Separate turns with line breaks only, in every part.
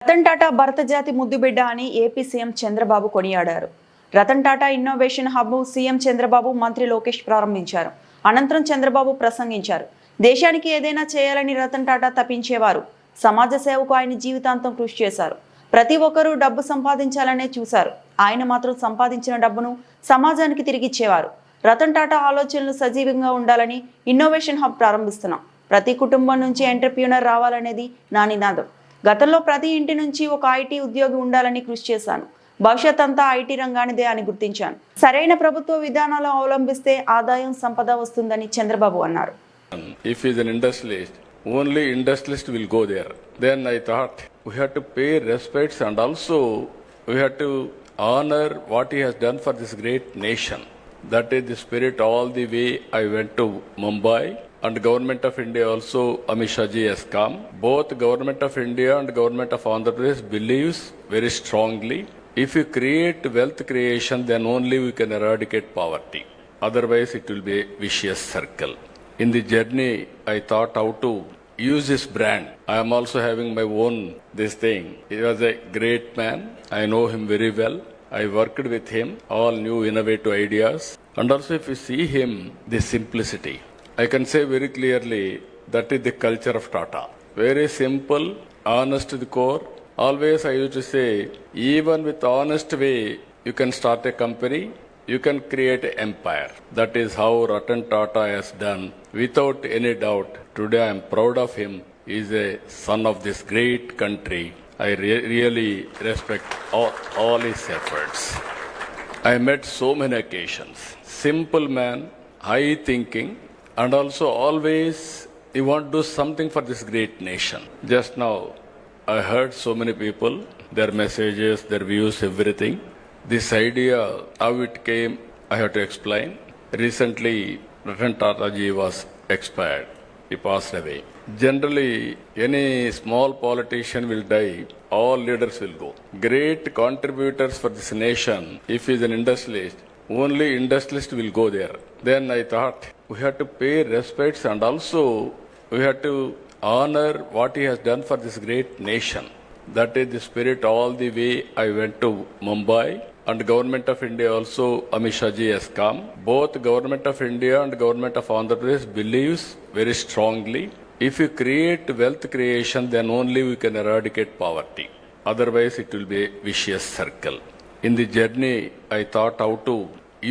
రతన్ టాటా భరత జాతి ముద్దుబిడ్డ అని ఏపీ సీఎం చంద్రబాబు కొనియాడారు. Ratan Tata innovation hub CM Chandrababu, మంత్రి లోకేష్ ప్రారంభించారు. అనంతరం చంద్రబాబు ప్రసంగించారు. దేశానికి ఏదైనా చేయాలని రతన్ టాటా తపించేవారు. సమాజ సేవకు ఆయన జీవితాంతం కృషి చేశారు. ప్రతి ఒక్కరూ డబ్బు సంపాదించాలనే చూశారు. ఆయన మాత్రం సంపాదించిన డబ్బును సమాజానికి తిరిగిచ్చేవారు. రతన్ టాటా ఆలోచనలు సజీవంగా ఉండాలని ఇన్నోవేషన్ హబ్ ప్రారంభిస్తున్నాం. ప్రతి కుటుంబం నుంచి ఎంటర్‌ప్రెన్యూర్ రావాలనేది నా నినాదం. గతంలో ప్రతి ఇంటి నుంచి ఒక ఐటీ ఉద్యోగి ఉండాలని కృషి చేశాను. భవిష్యత్ అంతా ఐటీ రంగానిదే అని గుర్తించాను. సరైన ప్రభుత్వ విధానాలు అవలంబిస్తే ఆదాయం, సంపద వస్తుందని చంద్రబాబు అన్నారు.
If he is an industrialist, only industrialist will go there. Then I thought we have to pay respects and also we have to honor what he has done for this great nation. That is the spirit all the way I went to Mumbai. And Government of India also, Amit Shah ji has come. Both Government of India and Government of Andhra Pradesh believes very strongly, if you create wealth creation, then only we can eradicate poverty. Otherwise, it will be a vicious circle. In the journey, I thought how to use this brand. I am also having my own this thing. He was a great man. I know him very well. I worked with him, all new innovative ideas. And also if you see him, the simplicity. I can say very clearly that is the culture of Tata. Very simple, honest to the core. Always I used to say, even with honest way, you can start a company, you can create an empire. That is how Ratan Tata has done. Without any doubt, today I am proud of him. He is a son of this great country. I really respect all his efforts. I met so many occasions. Simple man, high thinking, and also always you want to do something for this great nation. Just now, I heard so many people, their messages, their views, everything. This idea, how it came, I have to explain. Recently, Ratan Tata ji was expired. He passed away. Generally, any small politician will die, all leaders will go. Great contributors for this nation, if he is an industrialist, only industrialist will go there. Then I thought we have to pay respects and also we have to honor what he has done for this great nation. That is the spirit all the way I went to Mumbai. And Government of India also, Amit Shah ji has come. Both Government of India and Government of Andhra Pradesh believes very strongly, if you create wealth creation, then only we can eradicate poverty. Otherwise, it will be a vicious circle. In the journey, I thought how to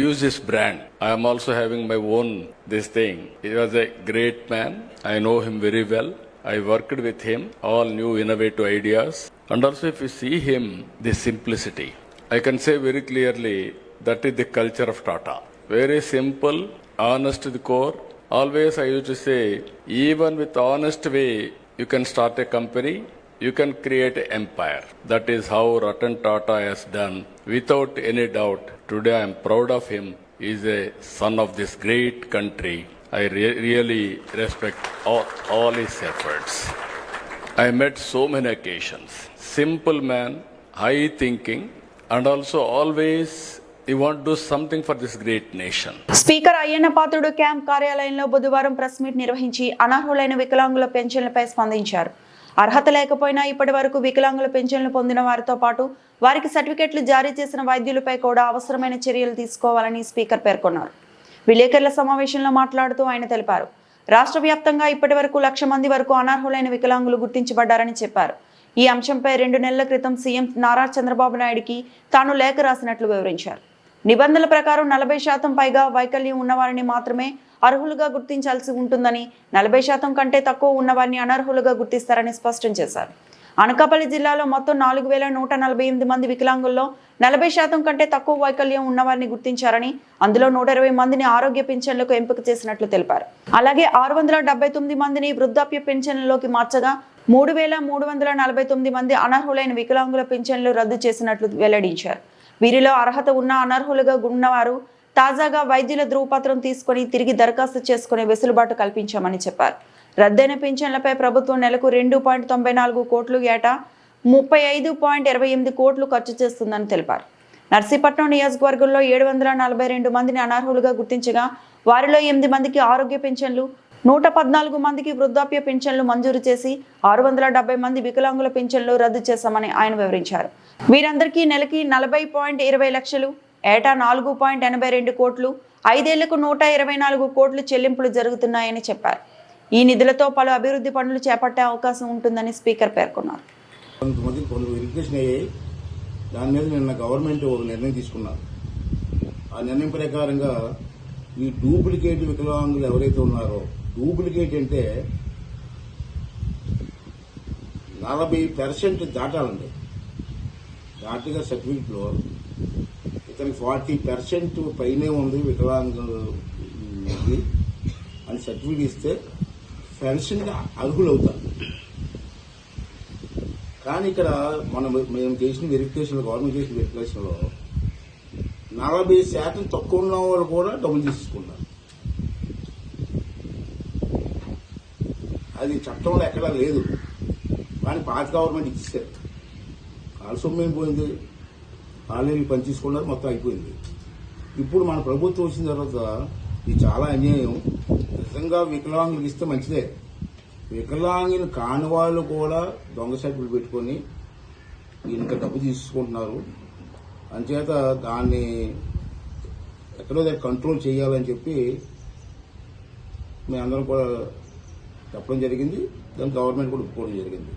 use this brand. I am also having my own this thing. He was a great man. I know him very well. I worked with him, all new innovative ideas. And also if you see him, the simplicity. I can say very clearly that is the culture of Tata. Very simple, honest to the core. Always I used to say, even with honest way, you can start a company, you can create an empire. That is how Ratan Tata has done. Without any doubt, today I am proud of him. He is a son of this great country. I really respect all his efforts. I met so many occasions. Simple man, high thinking, and also always you want to do something for this great nation.
Speaker Ayyanna Patrudu camp కార్యాలయంలో బుధవారం press meet నిర్వహించి అనర్హులైన వికలాంగుల పెన్షన్లపై స్పందించారు. అర్హత లేకపోయినా ఇప్పటి వరకు వికలాంగుల పెన్షన్లు పొందిన వారితో పాటు వారికి సర్టిఫికెట్లు జారీ చేసిన వైద్యులపై కూడా అవసరమైన చర్యలు తీసుకోవాలని స్పీకర్ పేర్కొన్నారు. విలేకరుల సమావేశంలో మాట్లాడుతూ ఆయన తెలిపారు, రాష్ట్ర వ్యాప్తంగా ఇప్పటి వరకు 1,00,000 మంది వరకు అనర్హులైన వికలాంగులు గుర్తించబడ్డారని చెప్పారు. ఈ అంశంపై 2 నెలల క్రితం సీఎం నారా చంద్రబాబు నాయుడికి తాను లేఖ రాసినట్లు వివరించారు. నిబంధనల ప్రకారం 40% పైగా వైకల్యం ఉన్నవారిని మాత్రమే అర్హులుగా గుర్తించాల్సి ఉంటుందని, 40% కంటే తక్కువ ఉన్నవారిని అనర్హులుగా గుర్తిస్తారని స్పష్టం చేశారు. అనకాపల్లి జిల్లాలో మొత్తం 4,148 మంది వికలాంగుల్లో 40% కంటే తక్కువ వైకల్యం ఉన్నవారిని గుర్తించారని, అందులో 120 మందిని ఆరోగ్య పింఛన్లకు ఎంపిక చేసినట్లు తెలిపారు. అలాగే 679 మందిని వృద్ధాప్య పింఛన్లలోకి మార్చగా 3,349 మంది అనర్హులైన వికలాంగుల పింఛన్లు రద్దు చేసినట్లు వెల్లడించారు. వీరిలో అర్హత ఉన్న అనర్హులుగా ఉన్నవారు తాజాగా వైద్యుల ధృవపత్రం తీసుకుని తిరిగి దరఖాస్తు చేసుకునే వెసులుబాటు కల్పించామని చెప్పారు. రద్దయిన పింఛన్లపై ప్రభుత్వం నెలకు 2.94 కోట్లు, ఏటా 35.28 కోట్లు ఖర్చు చేస్తుందని తెలిపారు. నర్సీపట్నం నియోజకవర్గంలో 742 మందిని అనర్హులుగా గుర్తించగా వారిలో 8 మందికి ఆరోగ్య పింఛన్లు, 114 మందికి వృద్ధాప్య పింఛన్లు మంజూరు చేసి 670 మంది వికలాంగుల పింఛన్లు రద్దు చేశామని ఆయన వివరించారు. వీరందరికీ నెలకి 40.20 లక్షలు, ఏటా 4.82 కోట్లు, 5 ఏళ్లకు 124 కోట్లు చెల్లింపులు జరుగుతున్నాయని చెప్పారు. ఈ నిధులతో పలు అభివృద్ధి పనులు చేపట్టే అవకాశం ఉంటుందని స్పీకర్ పేర్కొన్నారు.
దాని మీద నిన్న గవర్నమెంట్ ఒక నిర్ణయం తీసుకున్నారు. ఆ నిర్ణయం ప్రకారంగా ఈ డూప్లికేట్ వికలాంగులు ఎవరైతే ఉన్నారో, డూప్లికేట్ అంటే 40% దాటాలండి. దాటిగా సర్టిఫికెట్లో ఇతనికి 40% పైనే ఉంది వికలాంగులు అని సర్టిఫికెట్ ఇస్తే పెన్షన్కి అర్హులు అవుతారు. కానీ ఇక్కడ మేము చేసిన వెరిఫికేషన్, గవర్నమెంట్ చేసిన వెరిఫికేషన్లో 40% తక్కువ ఉన్న వాళ్ళు కూడా డబ్బులు తీసుకున్నారు. అది చట్టంలో ఎక్కడా లేదు. కానీ పాత గవర్నమెంట్ ఇచ్చేసారు. వాళ్ళ సొమ్మేం పోయింది, వాళ్ళని పని తీసుకున్నారు, మొత్తం అయిపోయింది. ఇప్పుడు మన ప్రభుత్వం వచ్చిన తర్వాత ఇది చాలా అన్యాయం. నిజంగా వికలాంగులకు ఇస్తే మంచిదే. వికలాంగులు కాని వాళ్ళు కూడా దొంగ సర్టిఫికెట్ పెట్టుకొని ఇంత డబ్బు తీసుకుంటున్నారు. అంచేత దాన్ని ఎక్కడో దగ్గర కంట్రోల్ చేయాలని చెప్పి మేమందరం కూడా చెప్పడం జరిగింది. దాని గవర్నమెంట్ కూడా ఒప్పుకోవడం జరిగింది.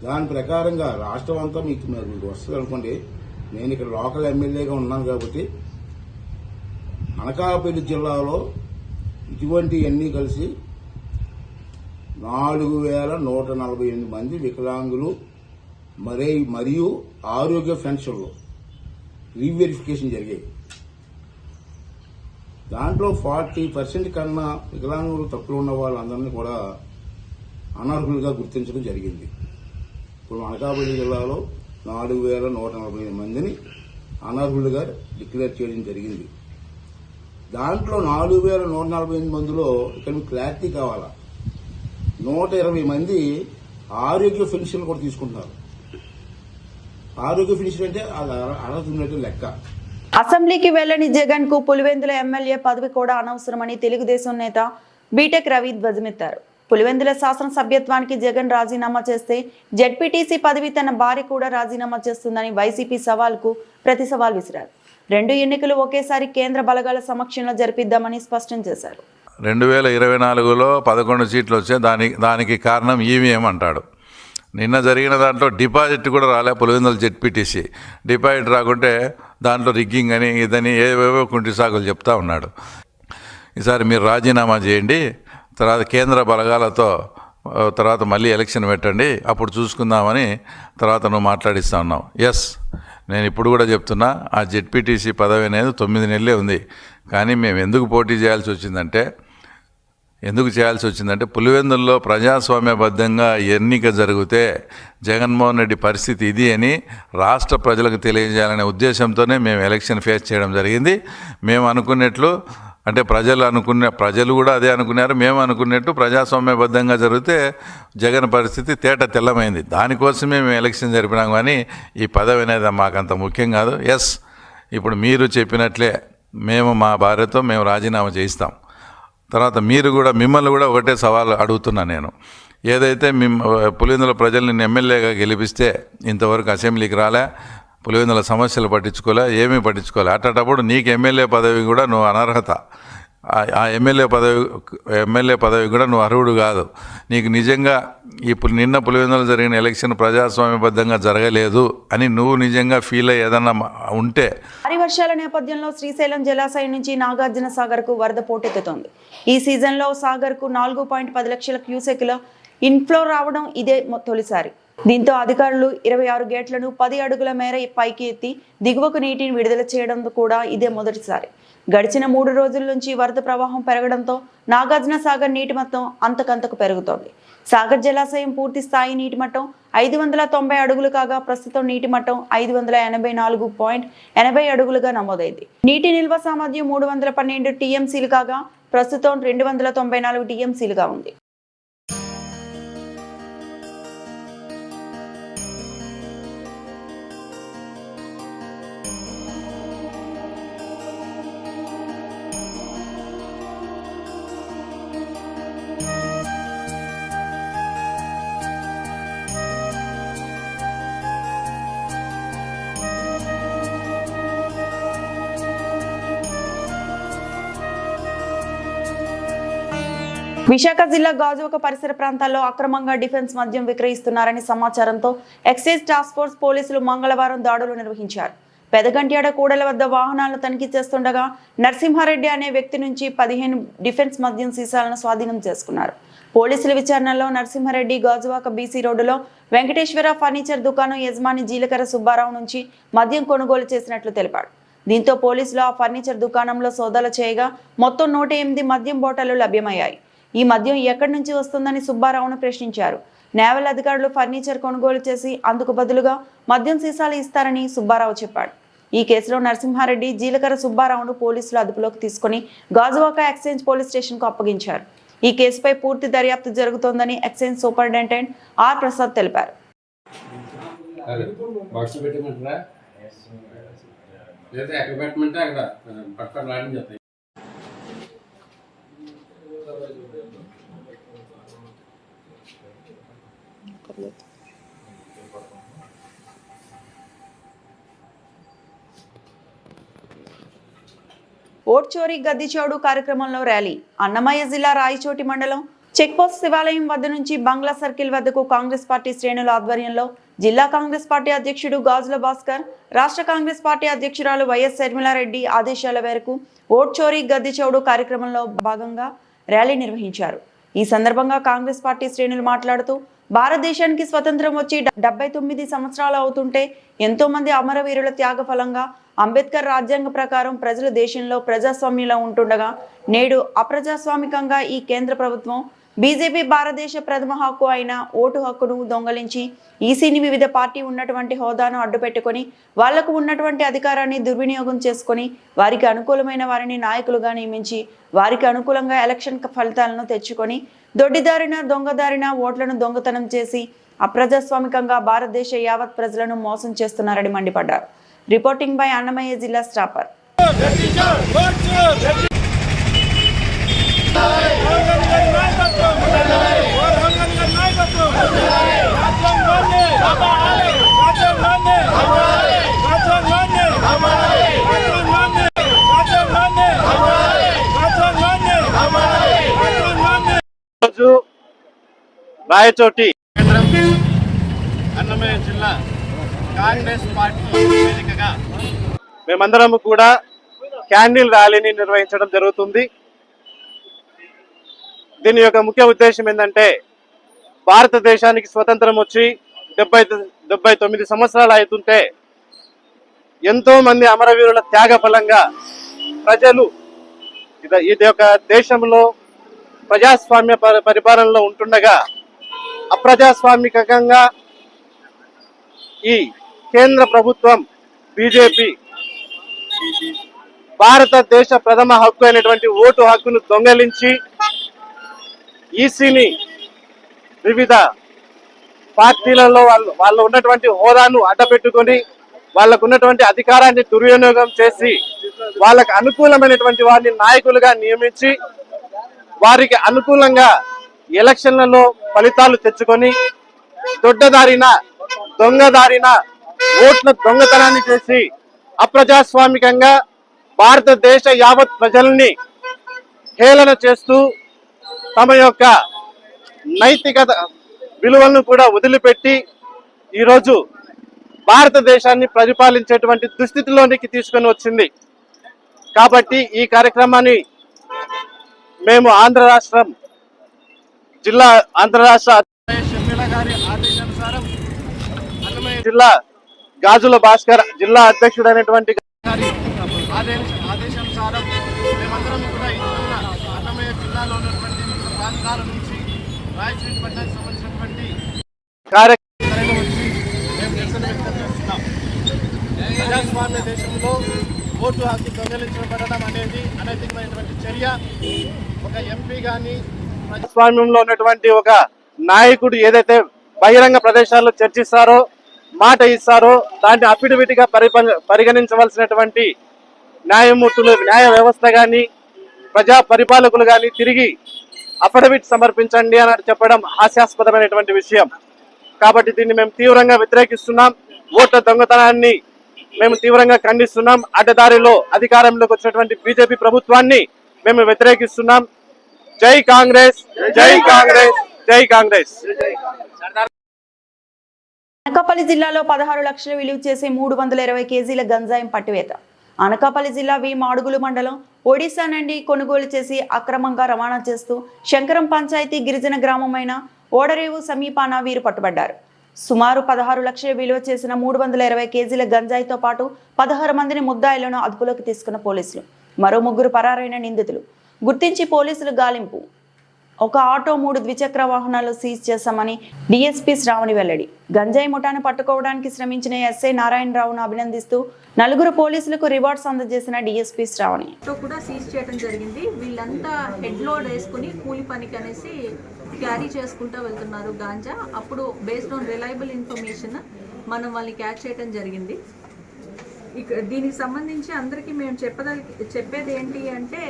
దాని ప్రకారంగా రాష్ట్రం అంతా మీకు వస్తుంది అనుకోండి. నేను ఇక్కడ లోకల్ ఎమ్మెల్యేగా ఉన్నాను కాబట్టి అనకాపల్లి జిల్లాలో ఇటువంటి అన్నీ కలిసి 4148 మంది వికలాంగులు మరియు ఆరోగ్య పెన్షన్లు రీవెరిఫికేషన్ జరిగాయి. దాంట్లో 40% కన్నా వికలాంగులు తక్కువ ఉన్న వాళ్ళందరినీ కూడా అనర్హులుగా గుర్తించడం జరిగింది. ఇప్పుడు అనకాపల్లి జిల్లాలో 4148 మందిని అనర్హులుగా డిక్లేర్ చేయడం జరిగింది. దాంట్లో 4148 మందిలో ఇక్కడ మీకు క్లారిటీ కావాలా, 120 మంది ఆరోగ్య పెన్షన్ కూడా తీసుకుంటున్నారు. ఆరోగ్య పెన్షన్ అంటే అది అర్హత ఉన్నట్టు లెక్క.
అసెంబ్లీకి వెళ్లని జగన్ కు పులివెందుల ఎమ్మెల్యే పదవి కూడా అనవసరమని తెలుగుదేశం నేత బీటెక్ రవి ధ్వజమెత్తారు. పులివెందుల శాసనసభ్యత్వానికి జగన్ రాజీనామా చేస్తే జెడ్పీటీసీ పదవి తన భార్య కూడా రాజీనామా చేస్తుందని వైసీపీ సవాల్కు ప్రతి సవాల్ విసిరారు. 2 ఎన్నికలు ఒకేసారి కేంద్ర బలగాల సమక్షంలో జరిపిద్దామని స్పష్టం చేశారు.
2024లో 11 సీట్లు వచ్చే దానికి కారణం ఈవీఎం అంటాడు. నిన్న జరిగిన దాంట్లో డిపాజిట్ కూడా రాలే. పులివెందుల జెడ్పీటీసీ డిపాజిట్ రాకుంటే దాంట్లో రిగ్గింగ్ అని ఇదని ఏవేవో కుంటి సాగులు చెప్తా ఉన్నాడు. ఈసారి మీరు రాజీనామా చేయండి, తర్వాత కేంద్ర బలగాలతో తర్వాత మళ్ళీ ఎలక్షన్ పెట్టండి, అప్పుడు చూసుకుందామని తర్వాత నువ్వు మాట్లాడిస్తా ఉన్నావు. ఎస్, నేను ఇప్పుడు కూడా చెప్తున్నా, ఆ జెడ్పీటీసీ పదవి అనేది 9 నెలలే ఉంది. కానీ మేము ఎందుకు పోటీ చేయాల్సి వచ్చిందంటే పులివెందుల్లో ప్రజాస్వామ్యబద్ధంగా ఎన్నిక జరిగితే జగన్మోహన్ రెడ్డి పరిస్థితి ఇది అని రాష్ట్ర ప్రజలకు తెలియజేయాలనే ఉద్దేశంతోనే మేము ఎలక్షన్ ఫేస్ చేయడం జరిగింది. మేము అనుకున్నట్లు అంటే ప్రజలు కూడా అదే అనుకున్నారు. మేము అనుకున్నట్టు ప్రజాస్వామ్యబద్ధంగా జరిగితే జగన్ పరిస్థితి తేట తెల్లమైంది. దానికోసమే మేము ఎలక్షన్ జరిపినాం. కానీ ఈ పదవి అనేది మాకంత ముఖ్యం కాదు. ఎస్, ఇప్పుడు మీరు చెప్పినట్లే మేము మా భార్యతో మేము రాజీనామా చేయిస్తాం. తర్వాత మిమ్మల్ని కూడా ఒకటే సవాల్ అడుగుతున్నా నేను. ఏదైతే పులివెందుల ప్రజలు నిన్ను ఎమ్మెల్యేగా గెలిపిస్తే ఇంతవరకు అసెంబ్లీకి రాలే, పులివెందుల సమస్యలు ఏమీ పట్టించుకోలే. అట్టేటప్పుడు నీకు ఎమ్మెల్యే పదవి కూడా నువ్వు అనర్హత. ఆ ఎమ్మెల్యే పదవి కూడా నువ్వు అర్హుడు కాదు. నీకు నిజంగా ఇప్పుడు నిన్న పులివెందులు జరిగిన ఎలక్షన్ ప్రజాస్వామ్యబద్ధంగా జరగలేదు అని నువ్వు నిజంగా ఫీల్ అయ్యి ఏదన్నా ఉంటే.
భారీ వర్షాల నేపథ్యంలో శ్రీశైలం జలాశయం నుంచి నాగార్జున సాగర్ కు వరద పోటెత్తుతోంది. ఈ సీజన్లో సాగర్ కు 4.10 లక్షల క్యూసెక్ల ఇన్ఫ్లో రావడం ఇదే తొలిసారి. దీంతో అధికారులు 26 గేట్లను 10 అడుగుల మేర పైకి ఎత్తి దిగువకు నీటిని విడుదల చేయడం కూడా ఇదే మొదటిసారి. గడిచిన 3 రోజుల నుంచి వరద ప్రవాహం పెరగడంతో నాగార్జున సాగర్ నీటి మట్టం అంతకంతకు పెరుగుతోంది. సాగర్ జలాశయం పూర్తి స్థాయి నీటి మట్టం 590 అడుగులు కాగా ప్రస్తుతం నీటి మట్టం 584.80 అడుగులుగా నమోదైంది. నీటి నిల్వ సామర్థ్యం 312 టీఎంసీలు కాగా ప్రస్తుతం 294 టీఎంసీలుగా ఉంది. విశాఖ జిల్లా గాజువాక పరిసర ప్రాంతాల్లో అక్రమంగా డిఫెన్స్ మద్యం విక్రయిస్తున్నారని సమాచారంతో ఎక్సైజ్ టాస్క్ ఫోర్స్ పోలీసులు మంగళవారం దాడులు నిర్వహించారు. పెదగంట్యాడ కూడల వద్ద వాహనాలను తనిఖీ చేస్తుండగా నరసింహారెడ్డి అనే వ్యక్తి నుంచి 15 డిఫెన్స్ మద్యం సీసాలను స్వాధీనం చేసుకున్నారు. పోలీసుల విచారణలో నరసింహారెడ్డి గాజువాక బీసీ రోడ్డులో వెంకటేశ్వర ఫర్నిచర్ దుకాణం యజమాని జీలకర్ర సుబ్బారావు నుంచి మద్యం కొనుగోలు చేసినట్లు తెలిపాడు. దీంతో పోలీసులు ఆ ఫర్నిచర్ దుకాణంలో సోదాలు చేయగా మొత్తం 108 మద్యం బాటలు లభ్యమయ్యాయి. ఈ మద్యం ఎక్కడి నుంచి వస్తుందని సుబ్బారావును ప్రశ్నించారు. నేవల్ అధికారులు ఫర్నిచర్ కొనుగోలు చేసి అందుకు బదులుగా మద్యం సీసాలు ఇస్తారని సుబ్బారావు చెప్పాడు. ఈ కేసులో నరసింహారెడ్డి, జీలకర్ర సుబ్బారావును పోలీసులు అదుపులోకి తీసుకుని గాజువాక ఎక్సైజ్ పోలీస్ స్టేషన్కు అప్పగించారు. ఈ కేసుపై పూర్తి దర్యాప్తు జరుగుతోందని ఎక్సైజ్ సూపరింటెండెంట్ ఆర్ ప్రసాద్ తెలిపారు. ఓట్చోరీ గద్దిచౌడు కార్యక్రమంలో ర్యాలీ. అన్నమయ్య జిల్లా రాయచోటి మండలం చెక్పోస్ట్ శివాలయం వద్ద నుంచి బంగ్లా సర్కిల్ వద్దకు కాంగ్రెస్ పార్టీ శ్రేణుల ఆధ్వర్యంలో జిల్లా కాంగ్రెస్ పార్టీ అధ్యక్షుడు గాజుల భాస్కర్, రాష్ట్ర కాంగ్రెస్ పార్టీ అధ్యక్షురాలు వైఎస్ శర్మిలారెడ్డి ఆదేశాల మేరకు ఓట్చోరీ గద్దిచౌడు కార్యక్రమంలో భాగంగా ర్యాలీ నిర్వహించారు. ఈ సందర్భంగా కాంగ్రెస్ పార్టీ శ్రేణులు మాట్లాడుతూ భారతదేశానికి స్వతంత్రం వచ్చి 79 సంవత్సరాలు అవుతుంటే ఎంతో మంది అమరవీరుల త్యాగ ఫలంగా అంబేద్కర్ రాజ్యాంగ ప్రకారం ప్రజలు దేశంలో ప్రజాస్వామ్యంలో ఉంటుండగా నేడు అప్రజాస్వామికంగా ఈ కేంద్ర ప్రభుత్వం బీజేపీ భారతదేశ ప్రథమ హక్కు అయిన ఓటు హక్కును దొంగలించి ఈసీని వివిధ పార్టీ ఉన్నటువంటి హోదాను అడ్డుపెట్టుకొని వాళ్లకు ఉన్నటువంటి అధికారాన్ని దుర్వినియోగం చేసుకొని వారికి అనుకూలమైన వారిని నాయకులుగా నియమించి వారికి అనుకూలంగా ఎలక్షన్ ఫలితాలను తెచ్చుకొని దొడ్డిదారిన దొంగదారిన ఓట్లను దొంగతనం చేసి అప్రజాస్వామికంగా భారతదేశ యావత్ ప్రజలను మోసం చేస్తున్నారని మండిపడ్డారు. రిపోర్టింగ్ బై అన్నమయ్య జిల్లా స్టాపర్.
రాయచోటి అన్నమయ్య జిల్లా కాంగ్రెస్ పార్టీ వేదికగా మేమందరం కూడా క్యాండిల్ ర్యాలీని నిర్వహించడం జరుగుతుంది. దీని యొక్క ముఖ్య ఉద్దేశం ఏంటంటే భారతదేశానికి స్వతంత్రం వచ్చి 79 సంవత్సరాలు అవుతుంటే ఎంతో మంది అమరవీరుల త్యాగ ఫలంగా ప్రజలు ఇది యొక్క దేశంలో ప్రజాస్వామ్య పరిపాలనలో ఉంటుండగా అప్రజాస్వామికంగా ఈ కేంద్ర ప్రభుత్వం బీజేపీ భారతదేశ ప్రథమ హక్కు అయినటువంటి ఓటు హక్కును దొంగలించి ఈసీని వివిధ పార్టీలలో వాళ్ళు ఉన్నటువంటి హోదాను అడ్డపెట్టుకొని వాళ్ళకు ఉన్నటువంటి అధికారాన్ని దుర్వినియోగం చేసి వాళ్ళకు అనుకూలమైనటువంటి వారిని నాయకులుగా నియమించి వారికి అనుకూలంగా ఎలక్షన్లలో ఫలితాలు తెచ్చుకొని దొడ్డదారిన దొంగదారిన ఓట్ల దొంగతనాన్ని చేసి అప్రజాస్వామికంగా భారతదేశ యావత్ ప్రజల్ని హేళన చేస్తూ తమ యొక్క నైతికత విలువలను కూడా వదిలిపెట్టి ఈరోజు భారతదేశాన్ని పరిపాలించేటువంటి దుస్థితిలోనికి తీసుకొని వచ్చింది. కాబట్టి ఈ కార్యక్రమాన్ని మేము ఆంధ్ర రాష్ట్ర గారి ఆదేశానుసారం అన్నమయ్య జిల్లా గాజుల భాస్కర్ జిల్లా అధ్యక్షుడైనటువంటి ఆదేశానుసారం మేమందరం కూడా ఇస్తున్న అన్నమయ్య జిల్లాలో ఉన్నటువంటి వివిధ ప్రాంతాల నుంచి రాయచూటి పట్టణానికి సంబంధించినటువంటి కార్యక్రమాలు వచ్చి మేము నిరసన వ్యక్తం చేస్తున్నాం. ప్రజాస్వామ్య దేశంలో ఓటు హక్కు దొంగలించబడడం అనేది అనైతికమైనటువంటి చర్య. ఒక ఎంపీ కానీ ప్రజాస్వామ్యంలో ఉన్నటువంటి ఒక నాయకుడు ఏదైతే బహిరంగ ప్రదేశాల్లో చర్చిస్తారో మాట ఇస్తారో దాన్ని అఫిడవిట్గా పరిగణించవలసినటువంటి న్యాయమూర్తులు, న్యాయ వ్యవస్థ కానీ ప్రజా పరిపాలకులు కానీ తిరిగి అఫిడవిట్ సమర్పించండి అని చెప్పడం హాస్యాస్పదమైనటువంటి విషయం. కాబట్టి దీన్ని మేము తీవ్రంగా వ్యతిరేకిస్తున్నాం. ఓట్ల దొంగతనాన్ని మేము తీవ్రంగా ఖండిస్తున్నాం. అడ్డదారిలో అధికారంలోకి వచ్చినటువంటి బీజేపీ ప్రభుత్వాన్ని మేము వ్యతిరేకిస్తున్నాం. జై కాంగ్రెస్, జై కాంగ్రెస్, జై కాంగ్రెస్.
అనకాపల్లి జిల్లాలో 16 లక్షల విలువ చేసే 320 కేజీల గంజాయం పట్టివేత. అనకాపల్లి జిల్లా వి మాడుగులు మండలం ఒడిశా నుండి కొనుగోలు చేసి అక్రమంగా రవాణా చేస్తూ శంకరం పంచాయతీ గిరిజన గ్రామమైన ఓడరేవు సమీపాన వీరు పట్టుబడ్డారు. సుమారు 16 లక్షల విలువ చేసిన 320 కేజీల గంజాయితో పాటు 16 మందిని ముద్దాయిలను అదుపులోకి తీసుకున్న పోలీసులు. మరో 3 పరారైన నిందితులు గుర్తించి పోలీసులు గాలింపు. ఒక ఆటో 3 ద్విచక్ర వాహనాలు సీజ్ చేశామని డీఎస్పీ శ్రావణి వెల్లడి. గంజాయి ముఠాను పట్టుకోవడానికి శ్రమించిన ఎస్ఐ నారాయణరావును అభినందిస్తూ 4 పోలీసులకు రివార్డ్స్ అందజేసిన డీఎస్పీ శ్రావణి.
కూడా సీజ్ చేయడం జరిగింది. వీళ్ళంతా హెడ్ లోడ్ వేసుకుని కూలి పనికి అనేసి క్యారీ చేసుకుంటూ వెళ్తున్నారు గాంజా. అప్పుడు బేస్డ్ ఆన్ రిలయబుల్ ఇన్ఫర్మేషన్ మనం వాళ్ళని క్యాచ్ చేయడం జరిగింది. దీనికి సంబంధించి అందరికీ మేము చెప్పేది ఏంటి అంటే,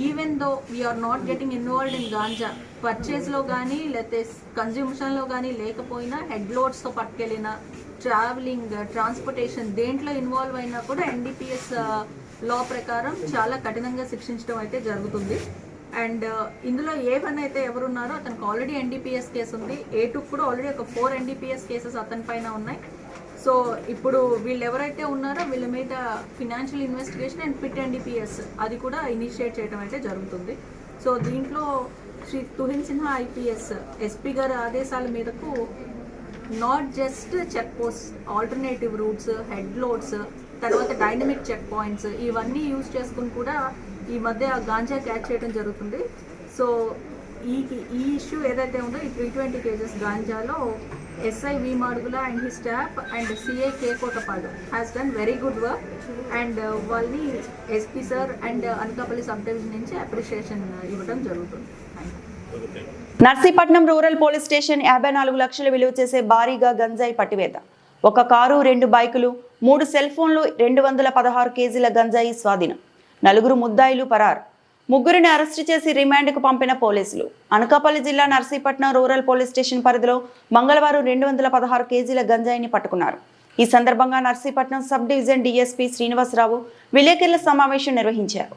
even though we're not getting involved in ganja పర్చేస్లో కానీ లేకపోతే కన్జ్యూమ్షన్లో కానీ లేకపోయినా హెడ్ లోడ్స్తో పట్టుకెళ్ళిన ట్రావెలింగ్ ట్రాన్స్పోర్టేషన్ దేంట్లో ఇన్వాల్వ్ అయినా కూడా ఎన్డీపీఎస్ లా ప్రకారం చాలా కఠినంగా శిక్షించడం అయితే జరుగుతుంది. అండ్ ఇందులో A1 అయితే ఎవరున్నారో అతనికి ఆల్రెడీ ఎన్డీపీఎస్ కేసు ఉంది. A2 కూడా ఆల్రెడీ ఒక 4 ఎన్డీపీఎస్ కేసెస్ అతని పైన ఉన్నాయి. సో ఇప్పుడు వీళ్ళు ఎవరైతే ఉన్నారో వీళ్ళ మీద financial investigation and PIT NDPS అది కూడా ఇనిషియేట్ చేయడం అయితే జరుగుతుంది. సో దీంట్లో శ్రీ తుహిన్ సిన్హా ఐపీఎస్ ఎస్పీ గారి ఆదేశాల మేరకు not just check post, alternative routes, head loads, తర్వాత డైనమిక్ చెక్ పాయింట్స్ ఇవన్నీ యూజ్ చేసుకుని కూడా ఈ మధ్య గాంజా క్యాచ్ చేయడం జరుగుతుంది. సో ఈ ఇష్యూ ఏదైతే ఉందో ఈ 320 కేజెస్ గాంజాలో SI V Madugula and he staff and CI K Kotapadu has done very good work. And వాళ్ళని SP sir and Anakapalli sub division నుంచి అప్రిషియేషన్ ఇవ్వడం జరుగుతుంది.
నర్సీపట్నం రూరల్ పోలీస్ స్టేషన్ 54 లక్షల విలువ చేసే భారీగా గంజాయి పట్టివేత. ఒక కారు, 2 బైకులు, 3 సెల్ ఫోన్లు, 216 కేజీల గంజాయి స్వాధీనం. 4 ముద్దాయిలు పరారు. 3 అరెస్టు చేసి రిమాండ్కు పంపిన పోలీసులు. అనకాపల్లి జిల్లా నర్సీపట్నం రూరల్ పోలీస్ స్టేషన్ పరిధిలో మంగళవారం 216 కేజీల గంజాయిని పట్టుకున్నారు. ఈ సందర్భంగా Narsipatnam sub division DSP Srinivasarao విలేకరుల సమావేశం నిర్వహించారు.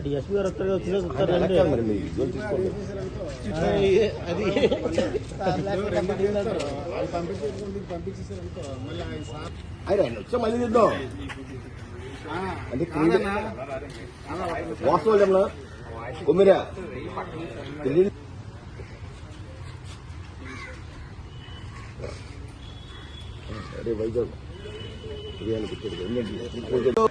డిఎస్పీ గారు వస్తారు
మరి మీరు విజువల్ తీసుకోండి. వచ్చా మళ్ళీ చూద్దాం. అంటే వాస్తవాలు చెప్పనా కొమ్మిరా అదే వైజాగ్ బిర్యానీ పెట్టాడు.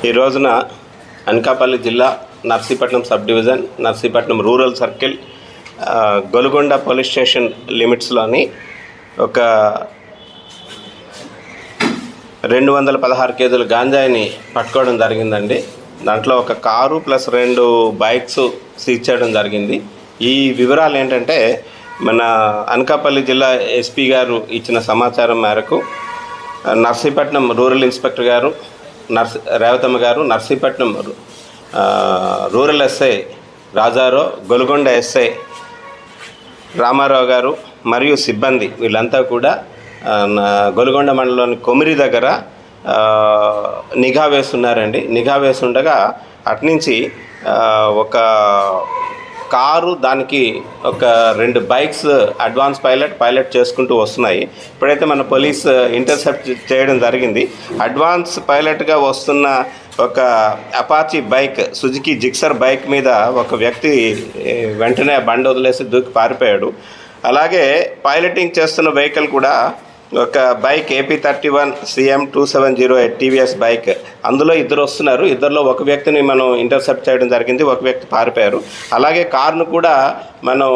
ఈ రోజున అనకాపల్లి జిల్లా Narsipatnam sub division, Narsipatnam rural circle, Golugonda police station లిమిట్స్లోని ఒక 216 కేజీల గాంజాయిని పట్టుకోవడం జరిగిందండి. దాంట్లో ఒక కారు ప్లస్ 2 బైక్స్ సీజ్ చేయడం జరిగింది. ఈ వివరాలు ఏంటంటే, మన అనకాపల్లి జిల్లా ఎస్పీ గారు ఇచ్చిన సమాచారం మేరకు నర్సీపట్నం రూరల్ ఇన్స్పెక్టర్ గారు రేవతమ్మ గారు, Narsipatnam rural SI Rajarao, Golugonda SI Ramarao గారు మరియు సిబ్బంది వీళ్ళంతా కూడా గొలుగొండ మండలంలోని కొమిరి దగ్గర నిఘా వేస్తున్నారండి. నిఘా వేస్తుండగా అట్నుంచి ఒక కారు, దానికి ఒక 2 బైక్స్ అడ్వాన్స్ పైలట్ చేసుకుంటూ వస్తున్నాయి. ఇప్పుడైతే మన పోలీస్ ఇంటర్సెప్ట్ చేయడం జరిగింది. అడ్వాన్స్ పైలట్గా వస్తున్న ఒక Apache bike, Suzuki Gixxer bike మీద ఒక వ్యక్తి వెంటనే బండి వదిలేసి దూకి పారిపోయాడు. అలాగే పైలటింగ్ చేస్తున్న వెహికల్ కూడా ఒక bike AP31 CM 2708 TVS bike, అందులో 2 వస్తున్నారు. 2లో ఒక వ్యక్తిని మనం ఇంటర్సెప్ట్ చేయడం జరిగింది, ఒక వ్యక్తి పారిపోయారు. అలాగే కార్ను కూడా మనం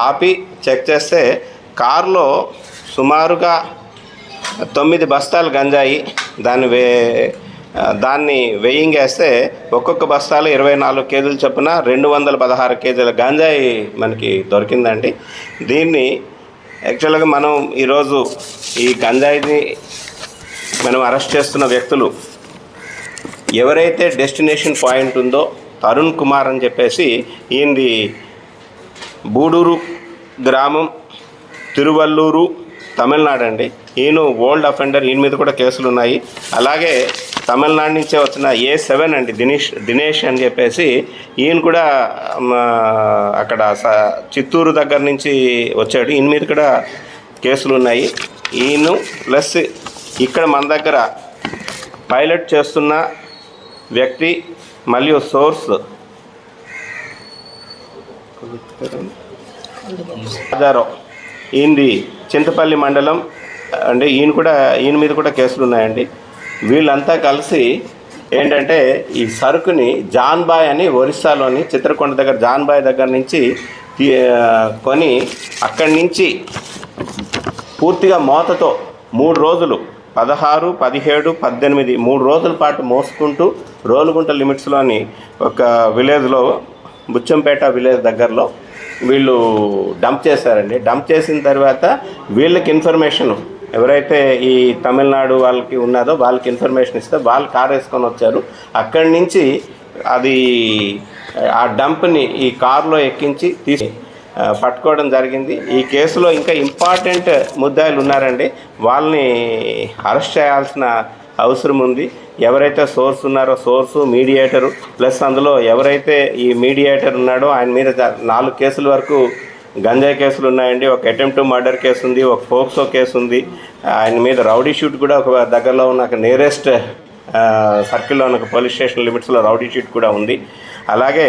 ఆపి చెక్ చేస్తే కారులో సుమారుగా 9 బస్తాలు గంజాయి, దాన్ని వెయ్యింగ్ వేస్తే ఒక్కొక్క బస్తాలు 24 కేజీలు చొప్పున 216 కేజీల గంజాయి మనకి దొరికిందండి. దీన్ని యాక్చువల్గా మనం ఈరోజు ఈ గంజాయిని మనం అరెస్ట్ చేస్తున్న వ్యక్తులు ఎవరైతే డెస్టినేషన్ పాయింట్ ఉందో తరుణ్ కుమార్ అని చెప్పేసి, ఈయనది బూడూరు గ్రామం, తిరువల్లూరు, తమిళనాడు అండి. ఈయన ఓల్డ్ అఫెండర్, ఈయన మీద కూడా కేసులు ఉన్నాయి. అలాగే తమిళనాడు నుంచే వచ్చిన A7 అండి, దినేష్ అని చెప్పేసి, ఈయన కూడా అక్కడ చిత్తూరు దగ్గర నుంచి వచ్చాడు. ఈయన మీద కూడా కేసులు ఉన్నాయి. ఈయన ప్లస్ ఇక్కడ మన దగ్గర పైలట్ చేస్తున్న వ్యక్తి మరియు సోర్స్ రాజారావు, ఈయనది చింతపల్లి మండలం అంటే ఈయన మీద కూడా కేసులు ఉన్నాయండి. వీళ్ళంతా కలిసి ఏంటంటే ఈ సరుకుని జాన్బాయ్ అని ఒరిస్సాలోని చిత్రకొండ దగ్గర జాన్బాయ్ దగ్గర నుంచి కొని అక్కడి నుంచి పూర్తిగా మోతతో 3 రోజులు 16, 17, 18 3 రోజుల పాటు మోసుకుంటూ రోలుగుంట లిమిట్స్లోని ఒక విలేజ్లో, బుచ్చంపేట విలేజ్ దగ్గరలో వీళ్ళు డంప్ చేశారండి. డంప్ చేసిన తర్వాత వీళ్ళకి ఇన్ఫర్మేషన్ ఎవరైతే ఈ తమిళనాడు వాళ్ళకి ఉన్నదో వాళ్ళకి ఇన్ఫర్మేషన్ ఇస్తే వాళ్ళు కారు వేసుకొని వచ్చారు. అక్కడి నుంచి ఆ డంప్ని ఈ కారులో ఎక్కించి తీసి పట్టుకోవడం జరిగింది. ఈ కేసులో ఇంకా ఇంపార్టెంట్ ముద్దాయిలు ఉన్నారండి, వాళ్ళని అరెస్ట్ చేయాల్సిన అవసరం ఉంది. ఎవరైతే సోర్స్ ఉన్నారో సోర్సు, మీడియేటరు, ప్లస్ అందులో ఎవరైతే ఈ మీడియేటర్ ఉన్నాడో ఆయన మీద 4 కేసుల వరకు గంజాయి కేసులు ఉన్నాయండి. ఒక అటెంప్ట్ మర్డర్ కేసు ఉంది, ఒక ఫోక్సో కేసు ఉంది. ఆయన మీద రౌడీ షూట్ కూడా ఒక దగ్గరలో ఉన్న ఒక నియరెస్ట్ సర్కిల్లో ఉన్న ఒక పోలీస్ స్టేషన్ లిమిట్స్లో రౌడీ షూట్ కూడా ఉంది. అలాగే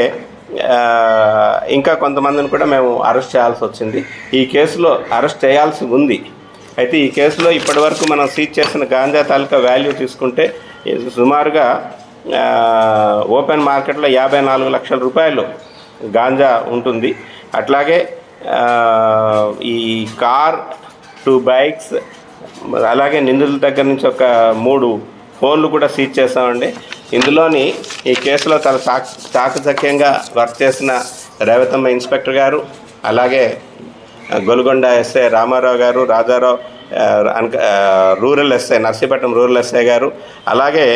ఇంకా కొంతమందిని కూడా మేము అరెస్ట్ చేయాల్సి వచ్చింది. ఈ కేసులో అరెస్ట్ చేయాల్సి ఉంది. అయితే ఈ కేసులో ఇప్పటివరకు మనం సీజ్ చేసిన గాంజా తాలూకా వాల్యూ తీసుకుంటే సుమారుగా ఓపెన్ మార్కెట్లో 54 లక్షల రూపాయలు గాంజా ఉంటుంది. అట్లాగే ఈ కార్, 2 బైక్స్, అలాగే నిందితుల దగ్గర నుంచి ఒక 3 ఫోన్లు కూడా సీజ్ చేస్తామండి. ఇందులోని ఈ కేసులో చాలా చాకచక్యంగా వర్క్ చేసిన రేవతమ్మ ఇన్స్పెక్టర్ గారు, అలాగే గొలుగొండ ఎస్ఐ రామారావు గారు, Rajarao rural SI, Narsipatnam rural SI గారు, అలాగే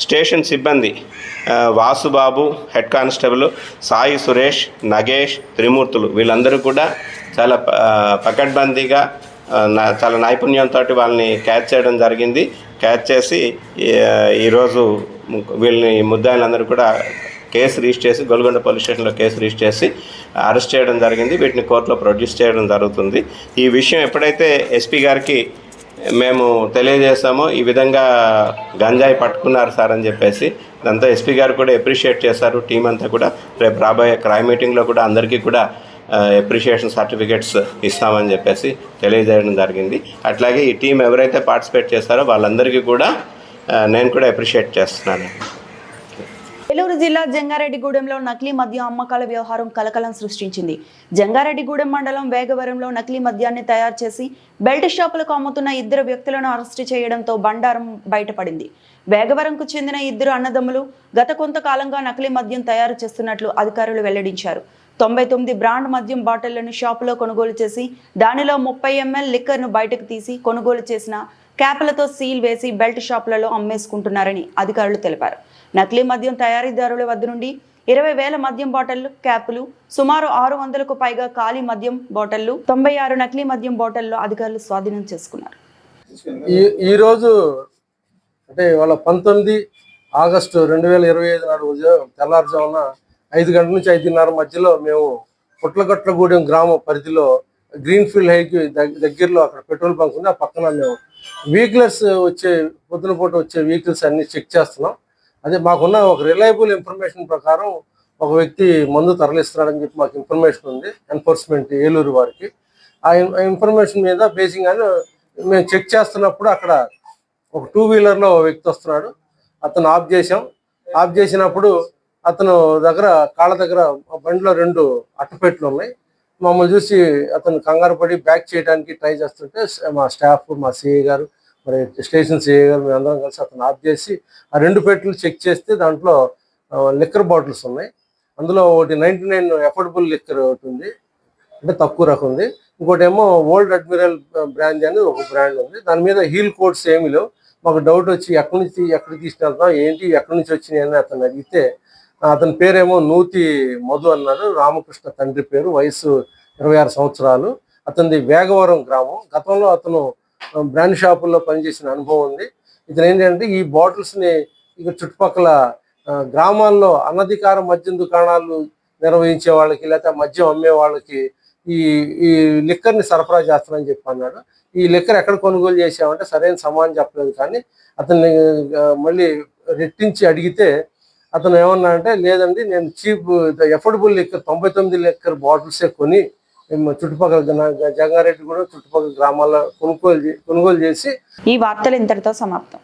స్టేషన్ సిబ్బంది వాసుబాబు, హెడ్ కానిస్టేబుల్ సాయి సురేష్, నగేష్, త్రిమూర్తులు, వీళ్ళందరూ కూడా చాలా పకడ్బందీగా చాలా నైపుణ్యంతో వాళ్ళని క్యాచ్ చేయడం జరిగింది. క్యాచ్ చేసి ఈరోజు వీళ్ళని ముద్దాయిలందరూ కూడా కేసు రిజిస్టర్ చేసి గొలుగొండ పోలీస్ స్టేషన్లో కేసు రిజిస్టర్ చేసి అరెస్ట్ చేయడం జరిగింది. వీటిని కోర్టులో ప్రొడ్యూస్ చేయడం జరుగుతుంది. ఈ విషయం ఎప్పుడైతే ఎస్పీ గారికి మేము తెలియజేస్తామో ఈ విధంగా గంజాయి పట్టుకున్నారు సార్ అని చెప్పేసి, దాంతో ఎస్పీ గారు కూడా అప్రిషియేట్ చేశారు. టీం అంతా కూడా రేపు రాబోయే క్రైమ్ మీటింగ్లో కూడా అందరికీ కూడా అప్రిషియేషన్ సర్టిఫికెట్స్ ఇస్తామని చెప్పేసి తెలియజేయడం జరిగింది. అట్లాగే ఈ టీం ఎవరైతే పార్టిసిపేట్ చేస్తారో వాళ్ళందరికీ కూడా నేను కూడా అప్రిషియేట్ చేస్తున్నాను.
ఏలూరు జిల్లా జంగారెడ్డిగూడెంలో నకిలీ మద్యం అమ్మకాల వ్యవహారం కలకలం సృష్టించింది. జంగారెడ్డిగూడెం మండలం వేగవరంలో నకిలీ మద్యాన్ని తయారు చేసి బెల్ట్ షాపులకు అమ్ముతున్న 2 వ్యక్తులను అరెస్టు చేయడంతో బండారం బయటపడింది. వేగవరంకు చెందిన 2 అన్నదమ్ములు గత కొంతకాలంగా నకిలీ మద్యం తయారు చేస్తున్నట్లు అధికారులు వెల్లడించారు. 99 బ్రాండ్ మద్యం బాటిళ్లను షాపులో కొనుగోలు చేసి దానిలో 30 ml లిక్కర్ను బయటకు తీసి కొనుగోలు చేసిన క్యాప్లతో సీల్ వేసి బెల్ట్ షాపులలో అమ్మేసుకుంటున్నారని అధికారులు తెలిపారు. నకిలీ మద్యం తయారీదారుల వద్ద నుండి 20,000 మద్యం బాటిళ్లు, క్యాపులు, సుమారు 600కు పైగా ఖాళీ మద్యం బాటిళ్లు, 96 నకిలీ మద్యం బాటిళ్లు అధికారులు స్వాధీనం చేసుకున్నారు.
ఈరోజు అంటే ఇవాళ 19 ఆగస్టు 2025 నాడు ఉదయం తెల్లారుజామున 5 గంటల నుంచి 5:30 మధ్యలో మేము పుట్లగొట్లగూడెం గ్రామ పరిధిలో గ్రీన్ఫీల్డ్ హైకి దగ్గరలో అక్కడ పెట్రోల్ బంక్ ఉంది. ఆ పక్కన మేము వెహికల్స్ వచ్చే పొద్దున పూట వచ్చే వెహికల్స్ అన్ని చెక్ చేస్తున్నాం. అదే మాకున్న ఒక రిలయబుల్ ఇన్ఫర్మేషన్ ప్రకారం ఒక వ్యక్తి మందు తరలిస్తున్నాడని చెప్పి మాకు ఇన్ఫర్మేషన్ ఉంది ఎన్ఫోర్స్మెంట్ ఏలూరు వారికి. ఆ ఇన్ఫర్మేషన్ మీద బేసింగ్ అని మేము చెక్ చేస్తున్నప్పుడు అక్కడ ఒక 2-వీలర్లో వ్యక్తి వస్తున్నాడు. అతను ఆఫ్ చేసాం. ఆఫ్ చేసినప్పుడు అతను దగ్గర కాళ్ళ దగ్గర బండిలో 2 అట్టపెట్లు ఉన్నాయి. మమ్మల్ని చూసి అతను కంగారు పడి బ్యాక్ చేయడానికి ట్రై చేస్తుంటే మా స్టాఫ్, మా సిఐ గారు, మరి స్టేషన్ సిఐ గారు మేము అందరం కలిసి అతను ఆఫ్ చేసి ఆ 2 పెట్లు చెక్ చేస్తే దాంట్లో లిక్కర్ బాటిల్స్ ఉన్నాయి. అందులో ఒకటి 99 ఎఫోర్డబుల్ లిక్కర్ ఒకటి ఉంది, అంటే తక్కువ రకం ఉంది. ఇంకోటి ఏమో ఓల్డ్ అడ్మిరల్ బ్రాండ్ అని ఒక బ్రాండ్ ఉంది. దాని మీద హీల్ కోడ్స్ ఏమీ లేవు. మాకు డౌట్ వచ్చి ఎక్కడికి తీసుకెళ్తాం ఏంటి ఎక్కడి నుంచి వచ్చినాయి అని అతను అడిగితే అతని పేరేమో నూతి మధు అన్నాడు. రామకృష్ణ తండ్రి పేరు, వయసు 26 సంవత్సరాలు. అతనిది వేగవరం గ్రామం. గతంలో అతను బ్రాండ్ షాపుల్లో పనిచేసిన అనుభవం ఉంది. ఇతను ఏంటంటే ఈ బాటిల్స్ని ఇక చుట్టుపక్కల గ్రామాల్లో అనధికార మద్యం దుకాణాలు నిర్వహించే వాళ్ళకి లేకపోతే మద్యం అమ్మే వాళ్ళకి ఈ లిక్కర్ని సరఫరా చేస్తానని చెప్పి అన్నాడు. ఈ లిక్కర్ ఎక్కడ కొనుగోలు చేసామంటే సరైన సమాధానం చెప్పలేదు. కానీ అతన్ని మళ్ళీ రెట్టించి అడిగితే అతను ఏమన్నా అంటే లేదండి, నేను చీప్ ఎఫోర్డబుల్ లిక్కర్ 99 లిక్కర్ బాటిల్సే కొని చుట్టుపక్కల జంగారెడ్డి కూడా చుట్టుపక్కల గ్రామాల్లో కొనుగోలు చేసి.
ఈ వార్తలు ఇంతటితో సమాప్తం.